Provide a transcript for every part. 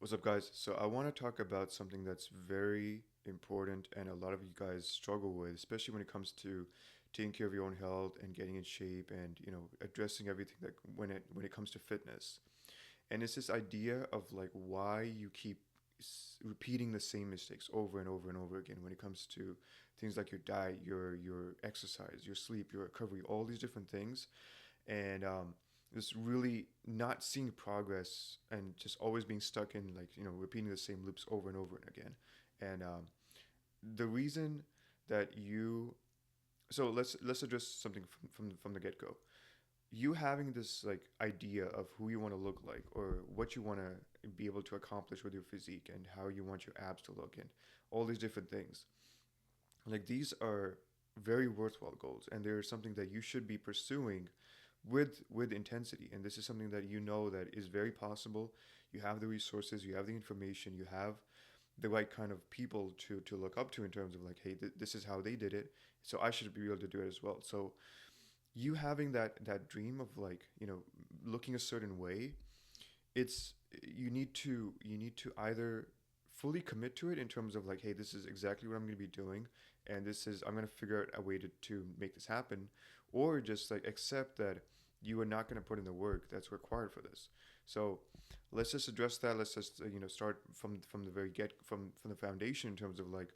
What's up, guys? So, I want to talk about something that's very important and a lot of you guys struggle with, especially when it comes to taking care of your own health and getting in shape and, addressing everything that when it comes to fitness. And it's this idea of like why you keep repeating the same mistakes over and over and over again when it comes to things like your diet, your exercise, your sleep, your recovery, all these different things. And just really not seeing progress and just always being stuck in like repeating the same loops over and over and again. And the reason that you so let's address something from the get-go. You having this like idea of who you want to look like or what you want to be able to accomplish with your physique and how you want your abs to look and all these different things, like these are very worthwhile goals, and they're something that you should be pursuing with intensity. And this is something that you know that is very possible. You have the resources, you have the information, you have the right kind of people to look up to in terms of like, hey, this is how they did it, so I should be able to do it as well. So you having that dream of like looking a certain way, it's you need to either fully commit to it in terms of like, hey, this is exactly what I'm going to be doing, and this is I'm going to figure out a way to make this happen, or just like accept that you are not going to put in the work that's required for this. So let's just address that. Let's just start from the very get from the foundation in terms of like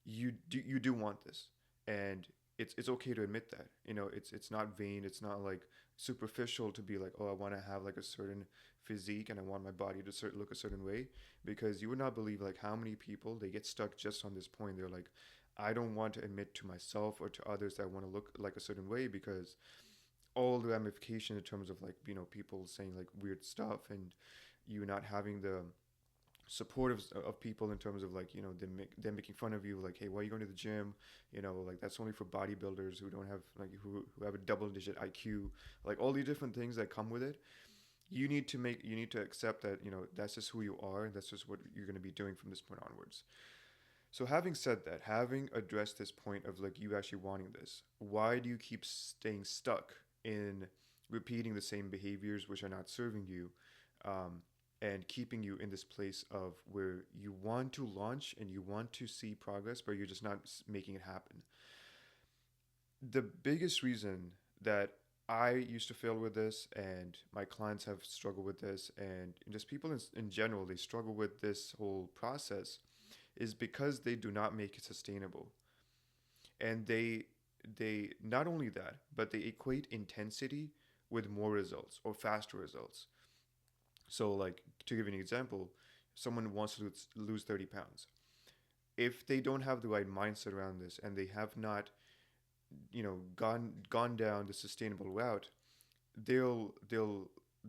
you do want this, and it's okay to admit that. It's not vain. It's not like superficial to be like, oh, I want to have like a certain physique and I want my body to look a certain way, because you would not believe like how many people they get stuck just on this point. They're like, I don't want to admit to myself or to others that I want to look like a certain way, because all the ramifications in terms of like people saying like weird stuff, and you not having the supportive of people in terms of like them making fun of you like, hey, why are you going to the gym, like that's only for bodybuilders who don't have like who have a double digit IQ, like all these different things that come with it. You need to accept that that's just who you are, and that's just what you're going to be doing from this point onwards. So having said that, having addressed this point of like you actually wanting this, why do you keep staying stuck in repeating the same behaviors which are not serving you, um, and keeping you in this place of where you want to launch and you want to see progress, but you're just not making it happen? The biggest reason that I used to fail with this, and my clients have struggled with this, and just people in general, they struggle with this whole process, is because they do not make it sustainable. And they not only that, but they equate intensity with more results or faster results. So like, to give you an example, someone wants to lose 30 pounds. If they don't have the right mindset around this, and they have not gone down the sustainable route, they'll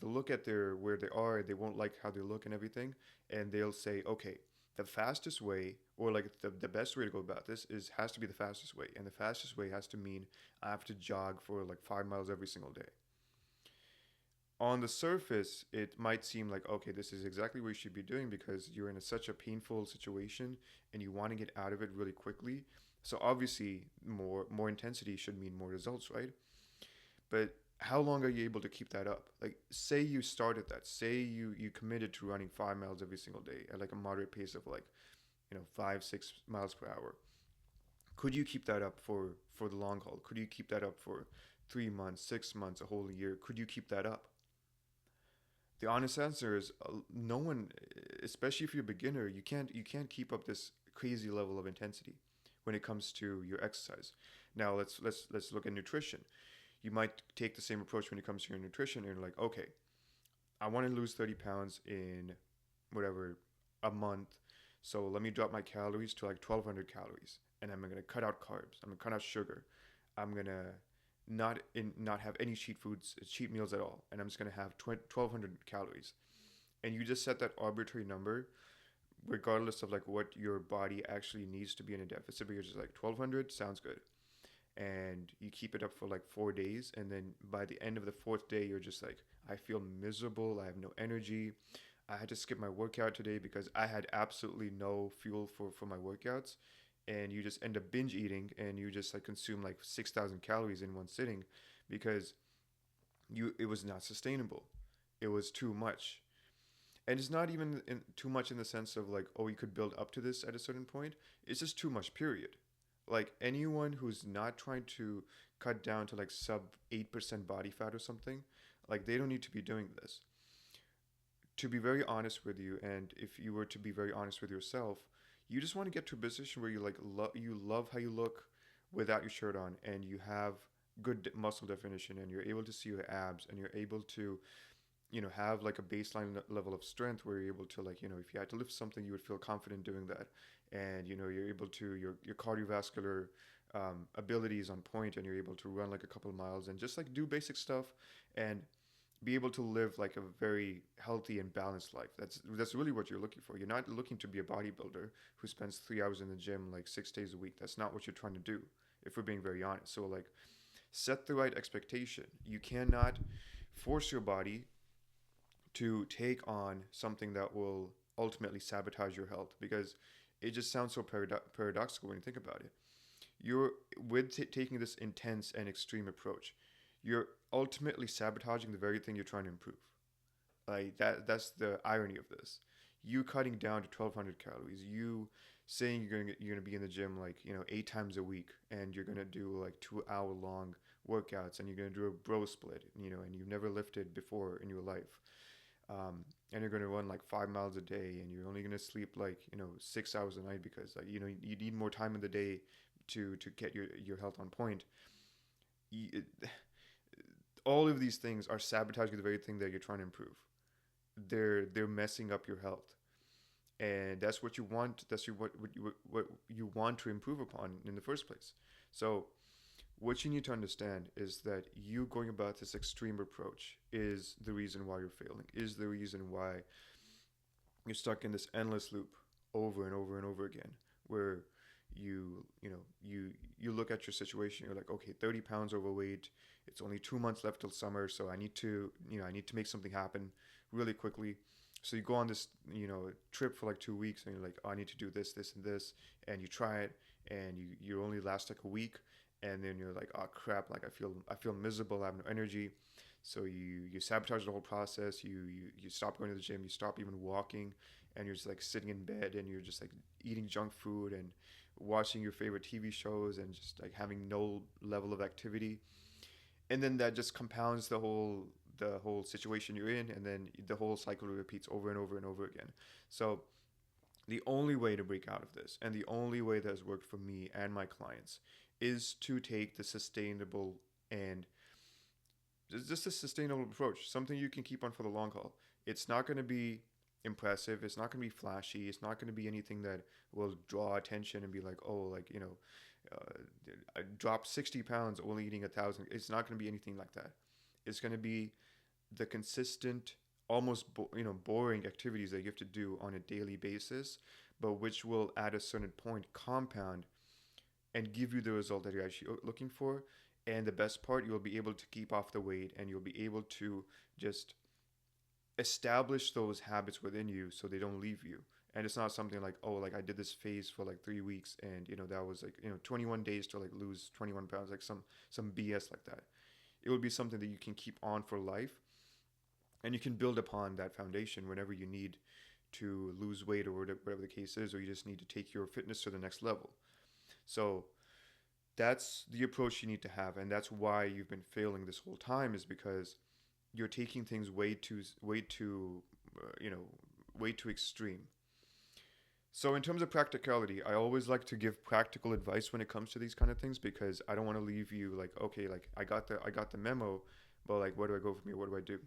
look at their where they are, they won't like how they look and everything, and they'll say, okay, the fastest way, or like the best way to go about this is has to be the fastest way, and the fastest way has to mean I have to jog for like 5 miles every single day. On the surface, it might seem like, okay, this is exactly what you should be doing because you're in such a painful situation and you want to get out of it really quickly. So obviously, more intensity should mean more results, right? But how long are you able to keep that up? Like, say you started that. Say you committed to running 5 miles every single day at like a moderate pace of like 5-6 miles per hour. Could you keep that up for the long haul? Could you keep that up for 3 months, 6 months, a whole year? Could you keep that up? The honest answer is no one, especially if you're a beginner. You can't keep up this crazy level of intensity when it comes to your exercise. Now let's look at nutrition. You might take the same approach when it comes to your nutrition, and you're like, okay, I want to lose 30 pounds in whatever, a month. So let me drop my calories to like 1,200 calories, and I'm gonna cut out carbs. I'm gonna cut out sugar. I'm gonna not have any cheat meals at all, and I'm just gonna have 1,200 calories. And you just set that arbitrary number, regardless of like what your body actually needs to be in a deficit. But you're just like 1,200 sounds good, and you keep it up for like 4 days, and then by the end of the fourth day, you're just like, I feel miserable. I have no energy. I had to skip my workout today because I had absolutely no fuel for my workouts. And you just end up binge eating, and you just like consume like 6,000 calories in one sitting because it was not sustainable. It was too much. And it's not even too much in the sense of like, oh, you could build up to this at a certain point. It's just too much, period. Like anyone who's not trying to cut down to like sub 8% body fat or something, like they don't need to be doing this. To be very honest with you, and if you were to be very honest with yourself, you just want to get to a position where you like you love how you look without your shirt on, and you have good muscle definition, and you're able to see your abs, and you're able to have like a baseline level of strength where you're able to like if you had to lift something you would feel confident doing that, and you're able to your cardiovascular ability is on point, and you're able to run like a couple of miles and just like do basic stuff and be able to live like a very healthy and balanced life. That's really what you're looking for. You're not looking to be a bodybuilder who spends 3 hours in the gym like 6 days a week. That's not what you're trying to do, if we're being very honest. So like set the right expectation. You cannot force your body to take on something that will ultimately sabotage your health, because it just sounds so paradoxical when you think about it. You're with taking this intense and extreme approach, you're ultimately sabotaging the very thing you're trying to improve. Like that's the irony of this. You cutting down to 1200 calories, you saying you're gonna be in the gym like 8 times a week, and you're gonna do like 2 hour long workouts, and you're gonna do a bro split, and you've never lifted before in your life, and you're going to run like 5 miles a day, and you're only going to sleep like 6 hours a night because like you need more time in the day to get your health on point. You, all of these things are sabotaging the very thing that you're trying to improve. They're messing up your health, and that's what you want. That's what you want to improve upon in the first place. So what you need to understand is that you going about this extreme approach is the reason why you're failing, is the reason why you're stuck in this endless loop over and over and over again, where you look at your situation, you're like, okay, 30 pounds overweight, it's only 2 months left till summer, so I need to make something happen really quickly. So you go on this trip for like 2 weeks, and you're like, oh, I need to do this, this, and this, and you try it, and you only last like a week, and then you're like, oh crap, like I feel miserable, I have no energy. So you sabotage the whole process. You stop going to the gym, you stop even walking, and you're just like sitting in bed, and you're just like eating junk food and watching your favorite TV shows, and just like having no level of activity. And then that just compounds the whole situation you're in, and then the whole cycle repeats over and over and over again. So the only way to break out of this, and the only way that has worked for me and my clients, is to take the sustainable and just a sustainable approach, something you can keep on for the long haul. It's not going to be impressive. It's not going to be flashy. It's not going to be anything that will draw attention and be like, oh, like, I dropped 60 pounds only eating 1,000. It's not going to be anything like that. It's going to be the consistent, almost boring activities that you have to do on a daily basis, but which will at a certain point compound and give you the result that you're actually looking for. And the best part, you'll be able to keep off the weight, and you'll be able to just establish those habits within you so they don't leave you. And it's not something like, oh, like I did this phase for like 3 weeks, and that was like 21 days to like lose 21 pounds, like some BS like that. It will be something that you can keep on for life, and you can build upon that foundation whenever you need to lose weight, or whatever the case is, or you just need to take your fitness to the next level. So that's the approach you need to have, and that's why you've been failing this whole time, is because you're taking things way too extreme. So in terms of practicality, I always like to give practical advice when it comes to these kind of things, because I don't want to leave you like, okay, like I got the memo, but like where do I go from here? What do I do?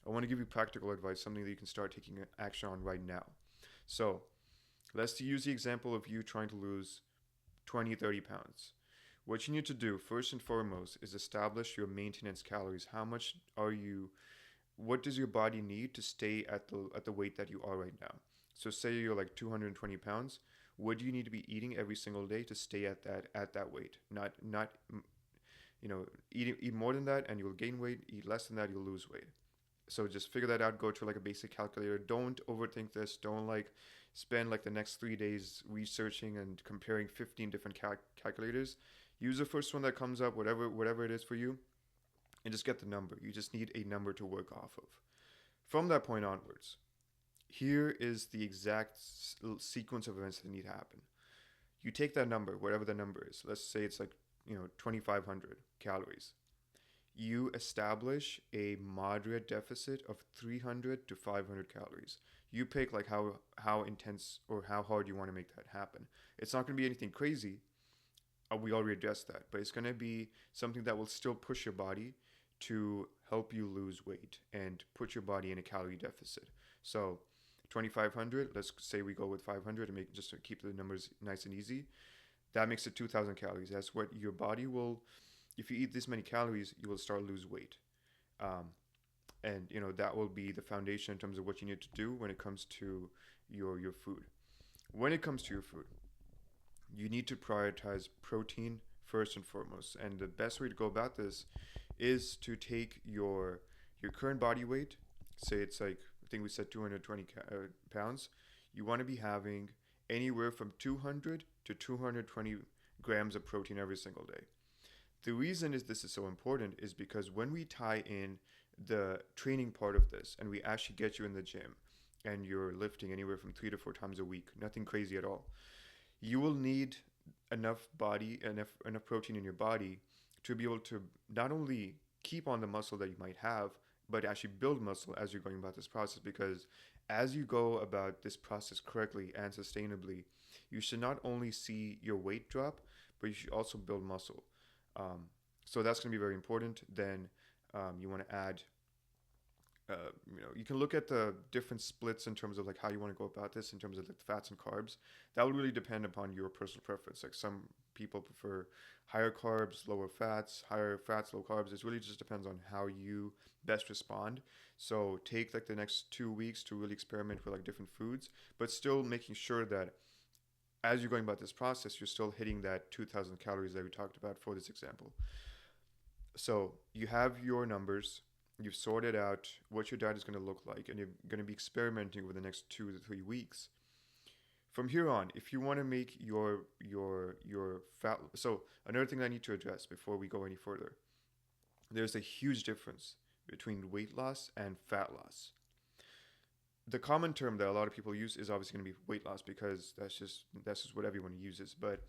I want to give you practical advice, something that you can start taking action on right now. So let's use the example of you trying to lose 20, 30 pounds. What you need to do first and foremost is establish your maintenance calories. How much are you, what does your body need to stay at the weight that you are right now? So say you're like 220 pounds. What do you need to be eating every single day to stay at that weight? Not eat more than that and you'll gain weight. Eat less than that, you'll lose weight. So just figure that out. Go to like a basic calculator. Don't overthink this. Don't like spend like the next 3 days researching and comparing 15 different calculators. Use the first one that comes up, whatever it is for you, and just get the number. You just need a number to work off of. From that point onwards, Here is the exact sequence of events that need to happen. You take that number, whatever the number is. Let's say it's like 2,500 calories. You establish a moderate deficit of 300 to 500 calories. You pick like how intense or how hard you want to make that happen. It's not going to be anything crazy. We already addressed that, but it's going to be something that will still push your body to help you lose weight and put your body in a calorie deficit. So 2,500, let's say we go with 500 to make just to keep the numbers nice and easy. That makes it 2,000 calories. That's what your body will, if you eat this many calories, you will start to lose weight. Um, and that will be the foundation in terms of what you need to do when it comes to your food. When it comes to your food, you need to prioritize protein first and foremost. And the best way to go about this is to take your current body weight. Say it's like, I think we said 220 pounds. You want to be having anywhere from 200 to 220 grams of protein every single day. The reason is this is so important is because when we tie in the training part of this and we actually get you in the gym and you're lifting anywhere from 3 to 4 times a week, nothing crazy at all, you will need enough protein in your body to be able to not only keep on the muscle that you might have, but actually build muscle as you're going about this process. Because as you go about this process correctly and sustainably, you should not only see your weight drop, but you should also build muscle. Um, so that's going to be very important. Then you want to add you can look at the different splits in terms of like how you want to go about this in terms of like the fats and carbs. That will really depend upon your personal preference. Like some people prefer higher carbs, lower fats, higher fats, low carbs. It really just depends on how you best respond. So take like the next 2 weeks to really experiment with like different foods, but still making sure that as you're going about this process, you're still hitting that 2,000 calories that we talked about for this example. So you have your numbers, you've sorted out what your diet is going to look like, and you're going to be experimenting over the next 2 to 3 weeks. From here on, if you want to make your fat, so another thing I need to address before we go any further, there's a huge difference between weight loss and fat loss. The common term that a lot of people use is obviously going to be weight loss because that's just what everyone uses. But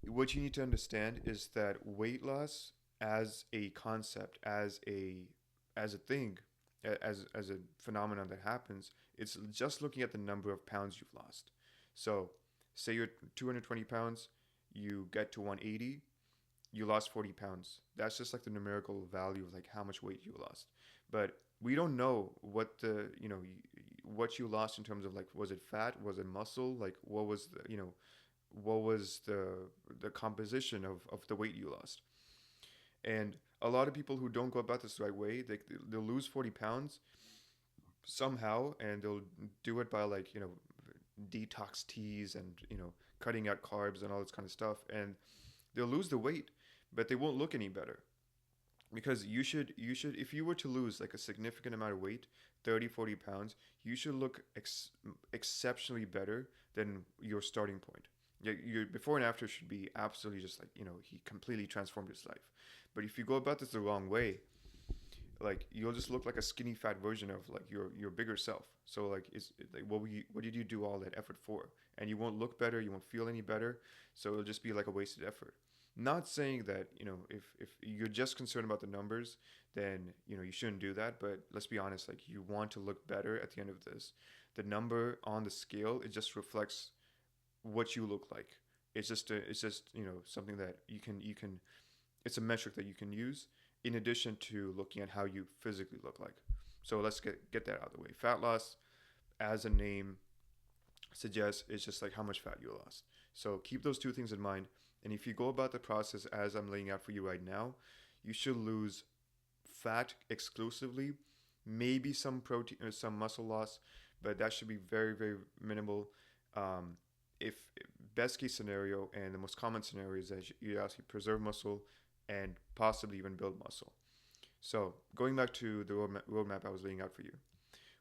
what you need to understand is that weight loss as a concept, as a thing, as a phenomenon that happens, it's just looking at the number of pounds you've lost. So, say you're 220 pounds, you get to 180, you lost 40 pounds. That's just like the numerical value of like how much weight you lost. But we don't know what you lost in terms of like, was it fat, was it muscle, like what was the composition of the weight you lost. And a lot of people who don't go about this the right way, they'll lose 40 pounds somehow, and they'll do it by like detox teas and cutting out carbs and all this kind of stuff, and they'll lose the weight, but they won't look any better. Because you should if you were to lose like a significant amount of weight, 30, 40 pounds, you should look exceptionally better than your starting point. Your before and after should be absolutely just like he completely transformed his life. But if you go about this the wrong way, like you'll just look like a skinny fat version of like your bigger self. So like is like what did you do all that effort for? And you won't look better, you won't feel any better, so it'll just be like a wasted effort. Not saying that if you're just concerned about the numbers, then you shouldn't do that. But let's be honest, like you want to look better at the end of this. The number on the scale, it just reflects what you look like. It's just something that you can it's a metric that you can use in addition to looking at how you physically look like. So let's get that out of the way. Fat loss, as a name suggests, is just like how much fat you lost. So keep those two things in mind. And if you go about the process as I'm laying out for you right now, you should lose fat exclusively, maybe some protein or some muscle loss, but that should be very, very minimal. Um, if best case scenario and the most common scenario is that you actually preserve muscle and possibly even build muscle. So going back to the roadmap I was laying out for you,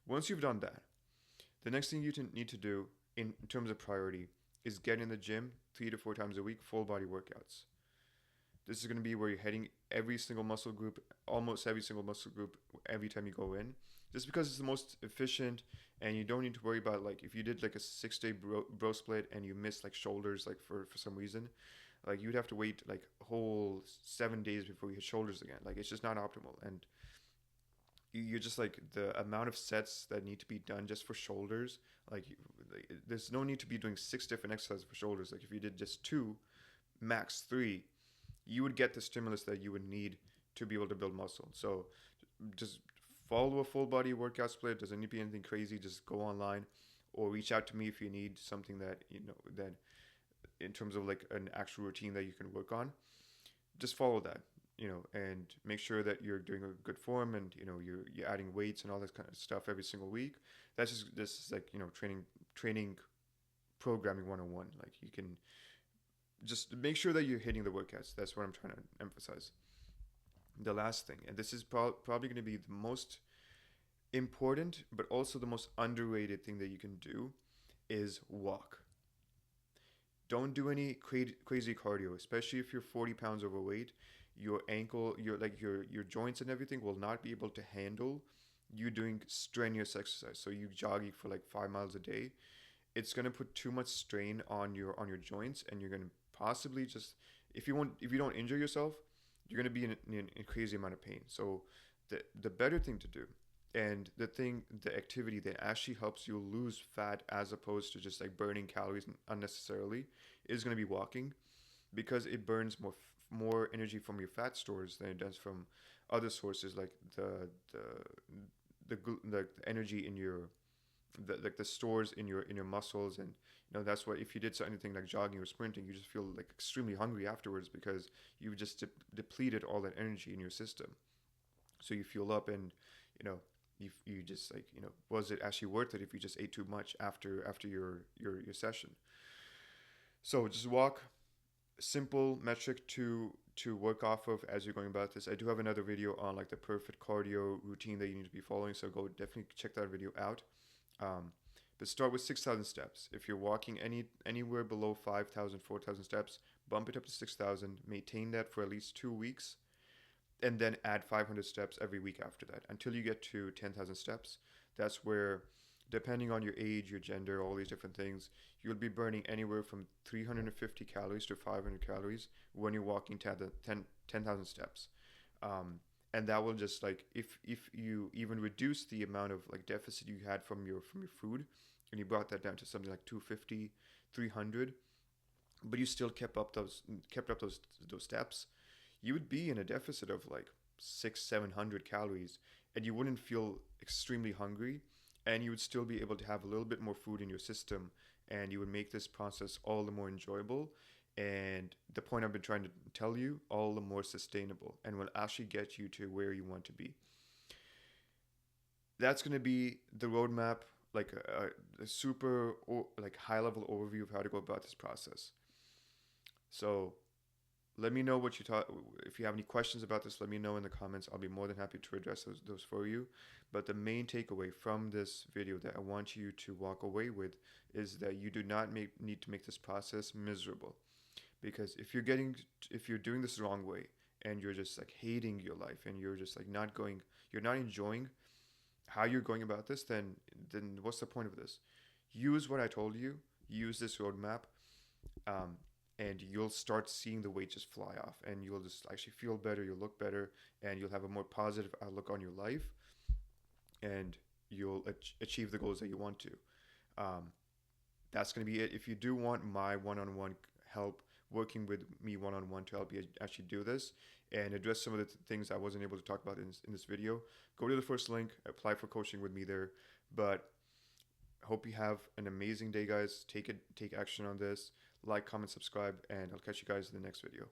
once you've done that, the next thing you need to do in terms of priority is get in the gym 3 to 4 times a week, full body workouts. This is going to be where you're hitting every single muscle group, almost every single muscle group every time you go in, just because it's the most efficient, and you don't need to worry about like if you did like a 6 day bro split and you missed like shoulders like for some reason, like you'd have to wait like a whole 7 days before you hit shoulders again. Like it's just not optimal, and you're just like the amount of sets that need to be done just for shoulders. Like there's no need to be doing 6 different exercises for shoulders. Like if you did just two, max three, you would get the stimulus that you would need to be able to build muscle. So just follow a full body workout split. Doesn't need to be anything crazy. Just go online or reach out to me if you need something that that in terms of like an actual routine that you can work on. Just follow that, and make sure that you're doing a good form, and you're adding weights and all this kind of stuff every single week. That's just this is like training programming 101. Like you can just make sure that you're hitting the workouts. That's what I'm trying to emphasize. The last thing, and this is probably going to be the most important, but also the most underrated thing that you can do, is walk. Don't do any crazy cardio, especially if you're 40 pounds overweight. Your ankle, your joints and everything will not be able to handle you doing strenuous exercise. So you jogging for like 5 miles a day, it's gonna put too much strain on your joints, and you're gonna possibly just, if you don't injure yourself, you're gonna be in a crazy amount of pain. So the better thing to do, and the activity that actually helps you lose fat as opposed to just like burning calories unnecessarily, is going to be walking, because it burns more energy from your fat stores than it does from other sources, like the energy in your like the stores in your muscles. And that's why if you did anything like jogging or sprinting, you just feel like extremely hungry afterwards, because you've just depleted all that energy in your system. So you fuel up, and you know you just like, was it actually worth it if you just ate too much after your session? So just walk. Simple metric to work off of as you're going about this. I do have another video on like the perfect cardio routine that you need to be following, so go definitely check that video out. um, but start with 6,000 steps. If you're walking anywhere below 5,000, 4,000 steps, bump it up to 6,000. Maintain that for at least 2 weeks, and then add 500 steps every week after that until you get to 10,000 steps. That's where, depending on your age, your gender, all these different things, you'll be burning anywhere from 350 calories to 500 calories when you're walking 10,000 steps. And that will just like, if you even reduce the amount of like deficit you had from your food, and you brought that down to something like 250, 300, but you still kept up those steps, you would be in a deficit of like 600-700 calories, and you wouldn't feel extremely hungry, and you would still be able to have a little bit more food in your system, and you would make this process all the more enjoyable, and the point I've been trying to tell you, all the more sustainable, and will actually get you to where you want to be. That's going to be the roadmap, like a super like high level overview of how to go about this process. So let me know what you thought. If you have any questions about this, let me know in the comments. I'll be more than happy to address those for you. But the main takeaway from this video that I want you to walk away with is that you do not need to make this process miserable. Because if you're doing this the wrong way, and you're just like hating your life, and you're just like you're not enjoying how you're going about this, then what's the point of this? Use what I told you. Use this roadmap. Um, and you'll start seeing the weight just fly off, and you'll just actually feel better, you'll look better, and you'll have a more positive outlook on your life, and you'll achieve the goals that you want to. um, that's going to be it. If you do want my one-on-one help, working with me one-on-one to help you actually do this and address some of the things I wasn't able to talk about in this video, go to the first link, apply for coaching with me there. But hope you have an amazing day, guys. Take action on this. Like, comment, subscribe, and I'll catch you guys in the next video.